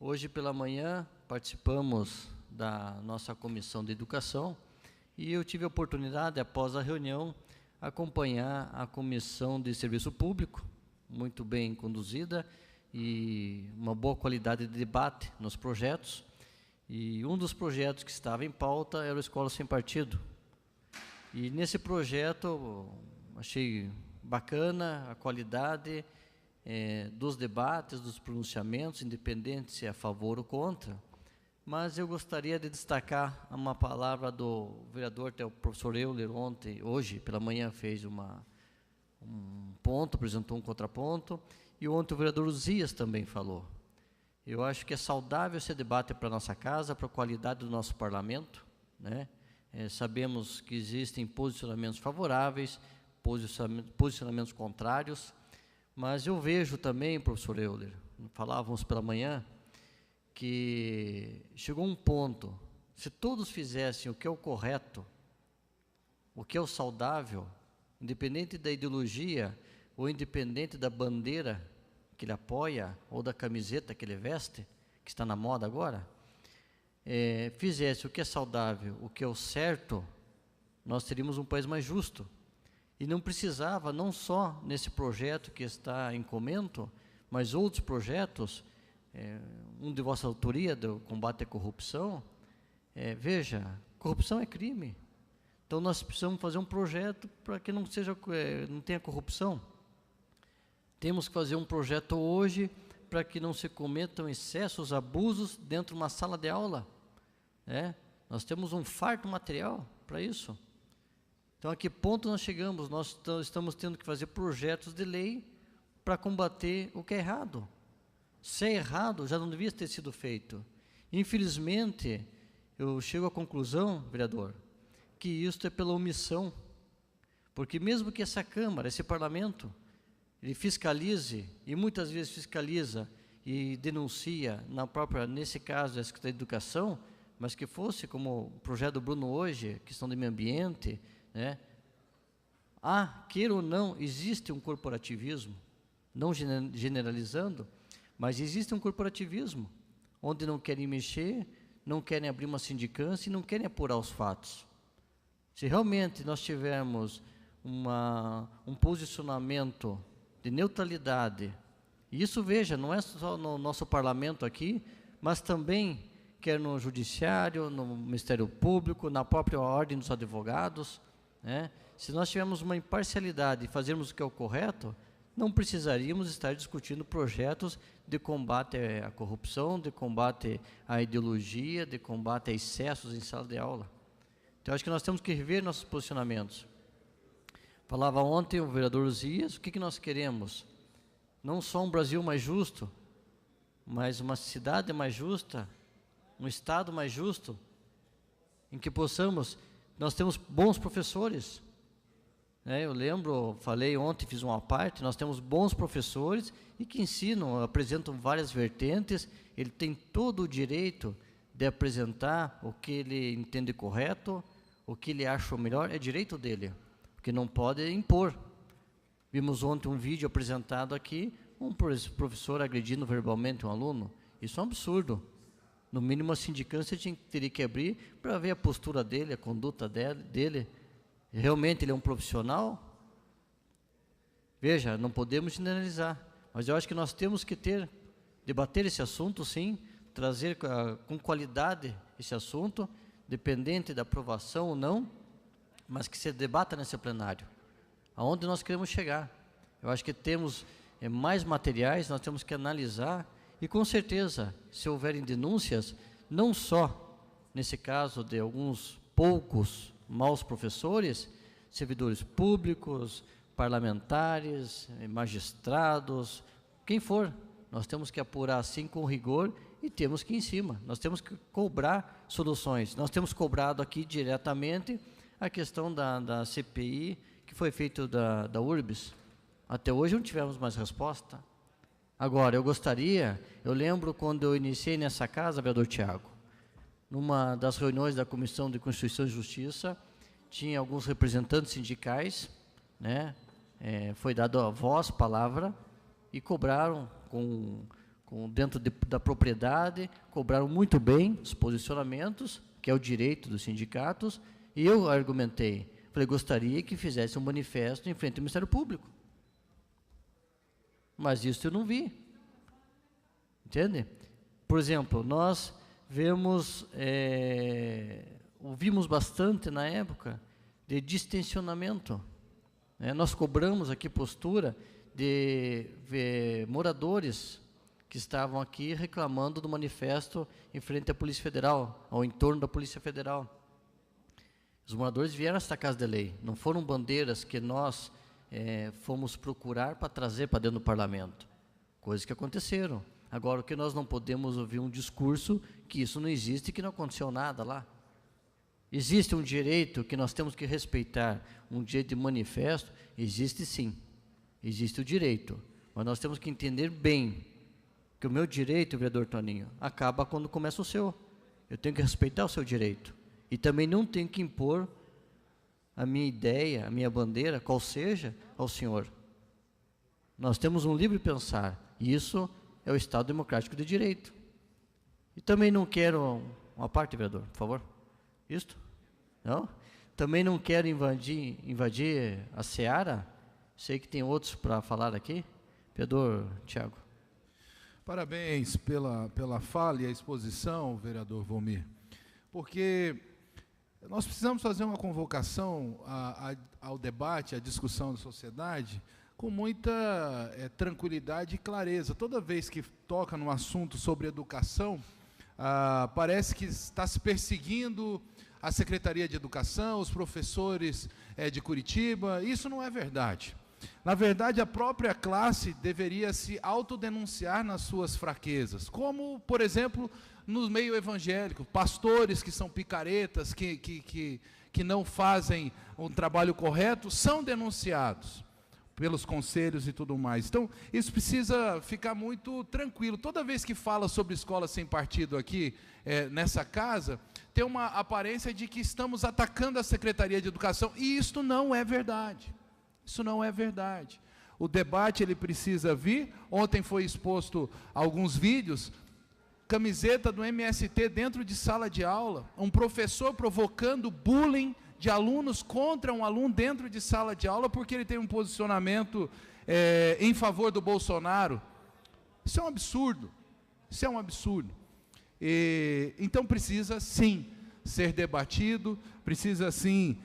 Hoje pela manhã participamos da nossa Comissão de Educação e eu tive a oportunidade, após a reunião, acompanhar a Comissão de Serviço Público, muito bem conduzida e uma boa qualidade de debate nos projetos. E um dos projetos que estava em pauta era o Escola Sem Partido. E nesse projeto achei bacana a qualidade dos debates, dos pronunciamentos, independente se é a favor ou contra, mas eu gostaria de destacar uma palavra do vereador, até o professor Euler, hoje pela manhã fez um ponto, apresentou um contraponto, e ontem o vereador Uzias também falou. Eu acho que é saudável esse debate para a nossa casa, para a qualidade do nosso parlamento, né? Sabemos que existem posicionamentos favoráveis, posicionamentos contrários, mas eu vejo também, professor Euler, falávamos pela manhã, que chegou um ponto, se todos fizessem o que é o correto, o que é o saudável, independente da ideologia ou independente da bandeira que ele apoia ou da camiseta que ele veste, que está na moda agora, fizesse o que é saudável, o que é o certo, nós teríamos um país mais justo. E não precisava, não só nesse projeto que está em comento, mas outros projetos, um de vossa autoria, do combate à corrupção. Veja, corrupção é crime. Então nós precisamos fazer um projeto para que não tenha corrupção. Temos que fazer um projeto hoje para que não se cometam excessos, abusos dentro de uma sala de aula. Nós temos um farto material para isso. Então, a que ponto nós chegamos? Nós estamos tendo que fazer projetos de lei para combater o que é errado. Se é errado, já não devia ter sido feito. Infelizmente, eu chego à conclusão, vereador, que isso é pela omissão. Porque mesmo que essa Câmara, esse Parlamento, ele fiscalize, e muitas vezes fiscaliza e denuncia, nesse caso, a Secretaria de Educação, mas que fosse como o projeto do Bruno hoje, questão de meio ambiente, queira ou não, existe um corporativismo, não generalizando, mas existe um corporativismo, onde não querem mexer, não querem abrir uma sindicância e não querem apurar os fatos. Se realmente nós tivermos um posicionamento de neutralidade, e isso, veja, não é só no nosso parlamento aqui, mas também quer no judiciário, no Ministério Público, na própria ordem dos advogados, se nós tivermos uma imparcialidade e fazermos o que é o correto, não precisaríamos estar discutindo projetos de combate à corrupção, de combate à ideologia, de combate a excessos em sala de aula. Então, acho que nós temos que rever nossos posicionamentos. Falava ontem o vereador Uzias, o que nós queremos? Não só um Brasil mais justo, mas uma cidade mais justa, um Estado mais justo, em que nós temos bons professores. Eu lembro, falei ontem, fiz uma parte, nós temos bons professores e que ensinam, apresentam várias vertentes, ele tem todo o direito de apresentar o que ele entende correto, o que ele acha o melhor, é direito dele, porque não pode impor. Vimos ontem um vídeo apresentado aqui, um professor agredindo verbalmente um aluno, isso é um absurdo. No mínimo a sindicância teria que abrir para ver a postura dele, a conduta dele. Realmente ele é um profissional? Veja, não podemos generalizar, mas eu acho que nós temos que debater esse assunto, sim, trazer com qualidade esse assunto, dependente da aprovação ou não, mas que se debata nesse plenário. Aonde nós queremos chegar? Eu acho que temos mais materiais, nós temos que analisar. E com certeza, se houverem denúncias, não só nesse caso de alguns poucos maus professores, servidores públicos, parlamentares, magistrados, quem for, nós temos que apurar assim com rigor e temos que ir em cima, nós temos que cobrar soluções. Nós temos cobrado aqui diretamente a questão da CPI, que foi feita da URBS. Até hoje não tivemos mais resposta. Agora, eu lembro quando eu iniciei nessa casa, vereador Tiago, numa das reuniões da Comissão de Constituição e Justiça, tinha alguns representantes sindicais, foi dado a voz, palavra, e cobraram com dentro da propriedade, cobraram muito bem os posicionamentos, que é o direito dos sindicatos, e eu argumentei, falei, gostaria que fizesse um manifesto em frente ao Ministério Público. Mas isso eu não vi. Entende? Por exemplo, nós ouvimos bastante na época de distensionamento. Nós cobramos aqui postura de moradores que estavam aqui reclamando do manifesto em frente à Polícia Federal, ao entorno da Polícia Federal. Os moradores vieram a esta Casa de Lei, não foram bandeiras que nós fomos procurar para trazer para dentro do parlamento. Coisas que aconteceram. Agora, o que nós não podemos ouvir um discurso que isso não existe e que não aconteceu nada lá. Existe um direito que nós temos que respeitar, um direito de manifesto, existe sim, existe o direito, mas nós temos que entender bem que o meu direito, vereador Toninho, acaba quando começa o seu. Eu tenho que respeitar o seu direito, e também não tenho que impor a minha ideia, a minha bandeira, qual seja, ao senhor. Nós temos um livre pensar, e isso é o Estado Democrático de Direito. E também não quero, uma parte, vereador, por favor. Isto? Não? Também não quero invadir a seara. Sei que tem outros para falar aqui. Vereador Tiago. Parabéns pela fala e a exposição, vereador Volmir, porque nós precisamos fazer uma convocação ao debate, à discussão da sociedade, com muita tranquilidade e clareza. Toda vez que toca no assunto sobre educação, parece que está se perseguindo a Secretaria de Educação, os professores de Curitiba. Isso não é verdade. Na verdade, a própria classe deveria se autodenunciar nas suas fraquezas, como, por exemplo, no meio evangélico, pastores que são picaretas, que não fazem um trabalho correto, são denunciados pelos conselhos e tudo mais. Então, isso precisa ficar muito tranquilo. Toda vez que fala sobre escola sem partido aqui, nessa casa, tem uma aparência de que estamos atacando a Secretaria de Educação, e isto não é verdade. Isso não é verdade. O debate, ele precisa vir. Ontem foi exposto alguns vídeos, camiseta do MST dentro de sala de aula, um professor provocando bullying de alunos contra um aluno dentro de sala de aula, porque ele tem um posicionamento em favor do Bolsonaro. Isso é um absurdo. Isso é um absurdo. Então precisa sim ser debatido, precisa sim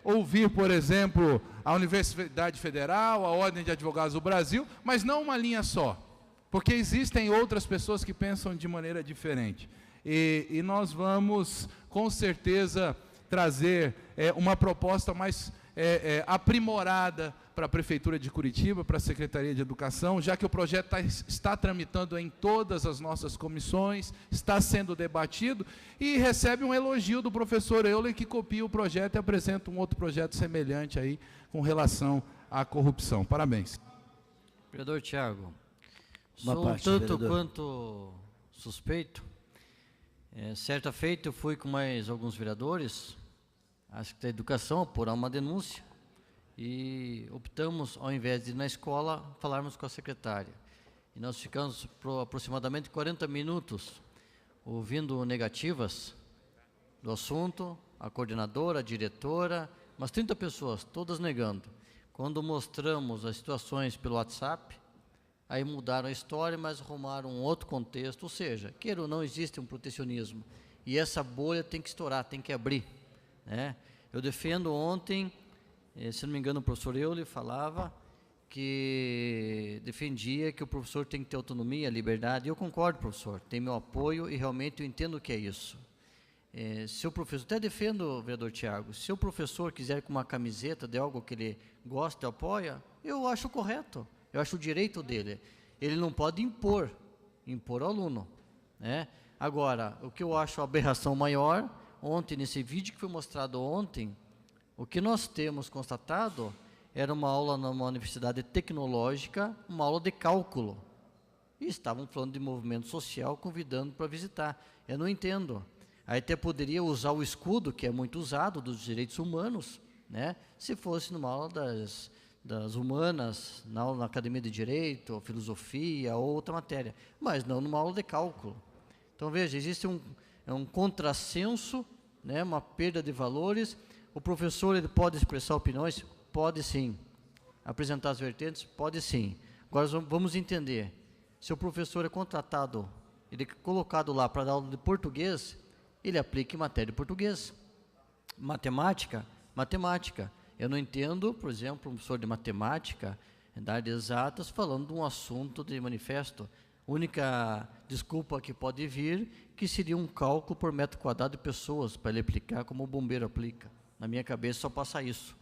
ouvir, por exemplo, a Universidade Federal, a Ordem de Advogados do Brasil, mas não uma linha só, porque existem outras pessoas que pensam de maneira diferente. E nós vamos, com certeza, trazer uma proposta mais aprimorada para a Prefeitura de Curitiba, para a Secretaria de Educação, já que o projeto está tramitando em todas as nossas comissões, está sendo debatido, e recebe um elogio do professor Euler, que copia o projeto e apresenta um outro projeto semelhante aí, com relação à corrupção. Parabéns. Vereador Tiago, Uma sou parte, tanto vereador. quanto suspeito. Certa feita eu fui com mais alguns vereadores, acho que da educação, apurar uma denúncia, e optamos, ao invés de ir na escola, falarmos com a secretária. E nós ficamos por aproximadamente 40 minutos ouvindo negativas do assunto, a coordenadora, a diretora, umas 30 pessoas, todas negando. Quando mostramos as situações pelo WhatsApp, aí mudaram a história, mas arrumaram um outro contexto, ou seja, queira ou não, existe um protecionismo, e essa bolha tem que estourar, tem que abrir, né? Eu defendo ontem, se não me engano, o professor Euler falava que defendia que o professor tem que ter autonomia, liberdade, e eu concordo, professor, tem meu apoio, e realmente eu entendo o que é isso. Se o professor, até defendo, vereador Tiago, se o professor quiser com uma camiseta de algo que ele gosta e apoia, eu acho correto. Eu acho o direito dele. Ele não pode impor ao aluno, né? Agora, o que eu acho a aberração maior, ontem, nesse vídeo que foi mostrado ontem, o que nós temos constatado era uma aula numa universidade tecnológica, uma aula de cálculo. E estavam falando de movimento social, convidando para visitar. Eu não entendo. Aí até poderia usar o escudo, que é muito usado, dos direitos humanos, né? Se fosse numa aula das humanas, na aula na academia de direito, ou filosofia, ou outra matéria, mas não numa aula de cálculo. Então, veja, existe um contrassenso, né, uma perda de valores. O professor ele pode expressar opiniões? Pode sim. Apresentar as vertentes? Pode sim. Agora, vamos entender. Se o professor é contratado, ele é colocado lá para dar aula de português, ele aplica em matéria de português. Matemática? Matemática. Eu não entendo, por exemplo, um professor de matemática, da área de exatas, falando de um assunto de manifesto. Única desculpa que pode vir, que seria um cálculo por metro quadrado de pessoas, para ele aplicar como o bombeiro aplica. Na minha cabeça só passa isso.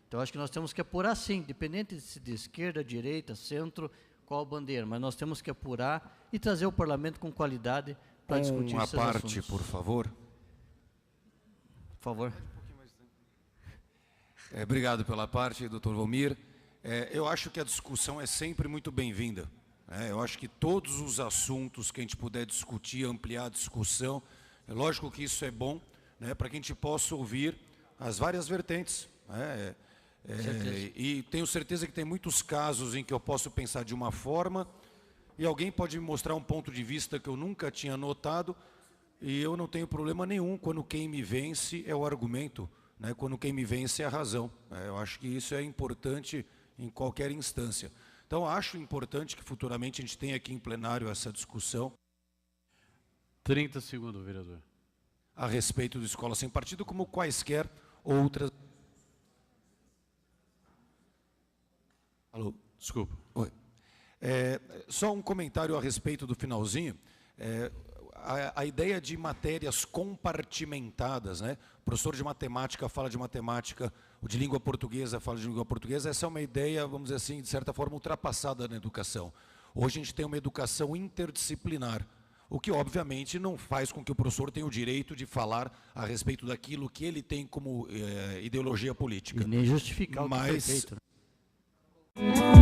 Então, acho que nós temos que apurar sim, independente de esquerda, direita, centro, qual a bandeira, mas nós temos que apurar e trazer o parlamento com qualidade para discutir esses assuntos. Uma parte, por favor. Por favor. Obrigado pela parte, doutor Volmir. Eu acho que a discussão é sempre muito bem-vinda. Eu acho que todos os assuntos que a gente puder discutir, ampliar a discussão, é lógico que isso é bom, né, para que a gente possa ouvir as várias vertentes. E tenho certeza que tem muitos casos em que eu posso pensar de uma forma e alguém pode me mostrar um ponto de vista que eu nunca tinha notado e eu não tenho problema nenhum quando quem me vence é o argumento, né, quando quem me vence é a razão. Eu acho que isso é importante em qualquer instância. Então, acho importante que futuramente a gente tenha aqui em plenário essa discussão. 30 segundos, vereador. A respeito do Escola Sem Partido, como quaisquer outras... Alô? Desculpa. Oi. Só um comentário a respeito do finalzinho. A ideia de matérias compartimentadas, né? O professor de matemática fala de matemática, o de língua portuguesa fala de língua portuguesa. Essa é uma ideia, vamos dizer assim, de certa forma ultrapassada na educação. Hoje a gente tem uma educação interdisciplinar, o que obviamente não faz com que o professor tenha o direito de falar a respeito daquilo que ele tem como ideologia política. E nem justificar o que foi feito, né?